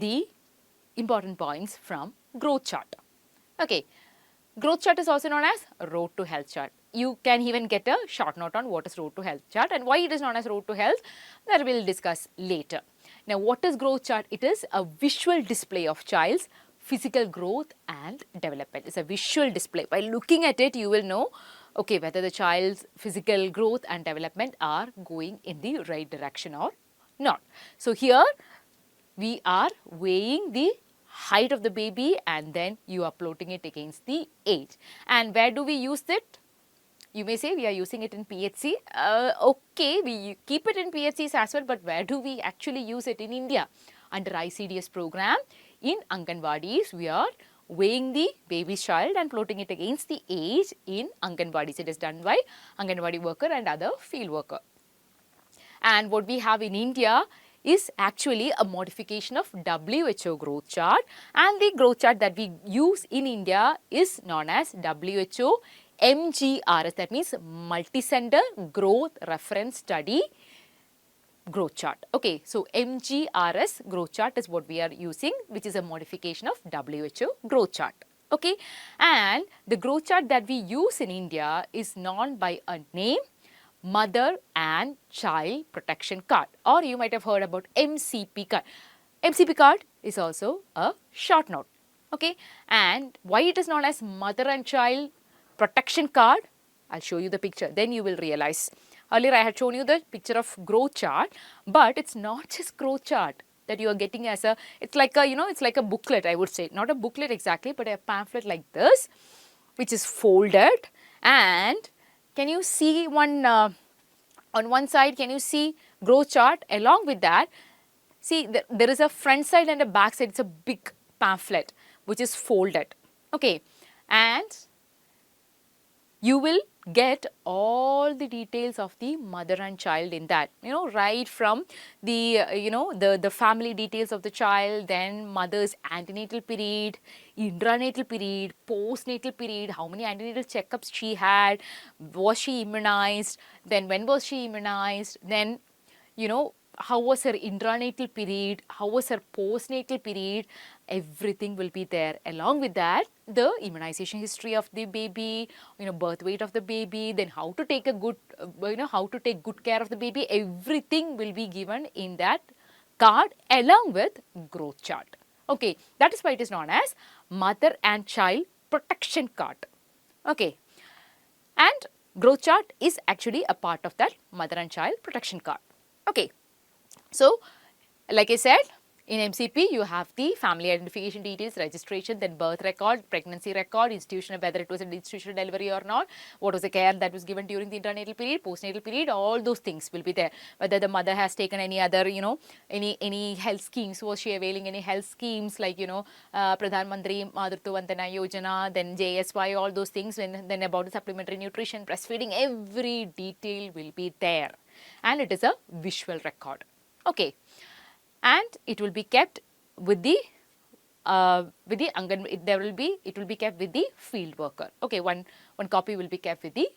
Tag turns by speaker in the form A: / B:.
A: the important points from growth chart. Okay, growth chart is also known as road to health chart. You can even get a short note on what is road to health chart and why it is known as road to health, that we will discuss later. Now, what is growth chart? It is a visual display of child's physical growth and development. It's a visual display. By looking at it, you will know, okay, whether the child's physical growth and development are going in the right direction or not. So, here we are weighing the height of the baby and then you are plotting it against the age. And where do we use it? You may say we are using it in PHC. Okay, we keep it in PHCs as well, but where do we actually use it in India? Under ICDS program, in Anganwadis, we are weighing the baby's child and plotting it against the age in Anganwadis. It is done by Anganwadi worker and other field worker. And what we have in India is actually a modification of WHO growth chart, and the growth chart that we use in India is known as WHO MGRS, that means Multi-Center Growth Reference Study growth chart. Okay, so MGRS growth chart is what we are using, which is a modification of WHO growth chart. Okay, and the growth chart that we use in India is known by a name, Mother and Child Protection Card, or you might have heard about MCP card. MCP card is also a short note. Okay, and why it is known as Mother and Child Protection Card? I'll show you the picture, then you will realize. Earlier I had shown you the picture of growth chart, but it's not just growth chart that you are getting as a, it's like a, it's like a booklet, I would say. Not a booklet exactly, but a pamphlet like this, which is folded. And can you see one, on one side, can you see growth chart? Along with that, see there is a front side and a back side. It's a big pamphlet which is folded. Okay, and you will get all the details of the mother and child in that, right from the, the family details of the child, then mother's antenatal period, intranatal period, postnatal period, how many antenatal checkups she had, was she immunized, then when was she immunized, then, how was her intranatal period, how was her postnatal period, everything will be there. Along with that, the immunization history of the baby, birth weight of the baby, then how to take a good, how to take good care of the baby, everything will be given in that card along with growth chart. Okay, that is why it is known as Mother and Child Protection Card. Okay, and growth chart is actually a part of that Mother and Child Protection Card. Okay. So, like I said, in MCP, you have the family identification details, registration, then birth record, pregnancy record, institution, whether it was an institutional delivery or not, what was the care that was given during the intranatal period, postnatal period, all those things will be there. Whether the mother has taken any other, any health schemes, was she availing any health schemes like, Pradhan Mantri Matrutva Vandana Yojana, then JSY, all those things, then about the supplementary nutrition, breastfeeding, every detail will be there. And it is a visual record. Okay, and it will be kept with the it will be kept with the field worker. Okay, one copy will be kept with the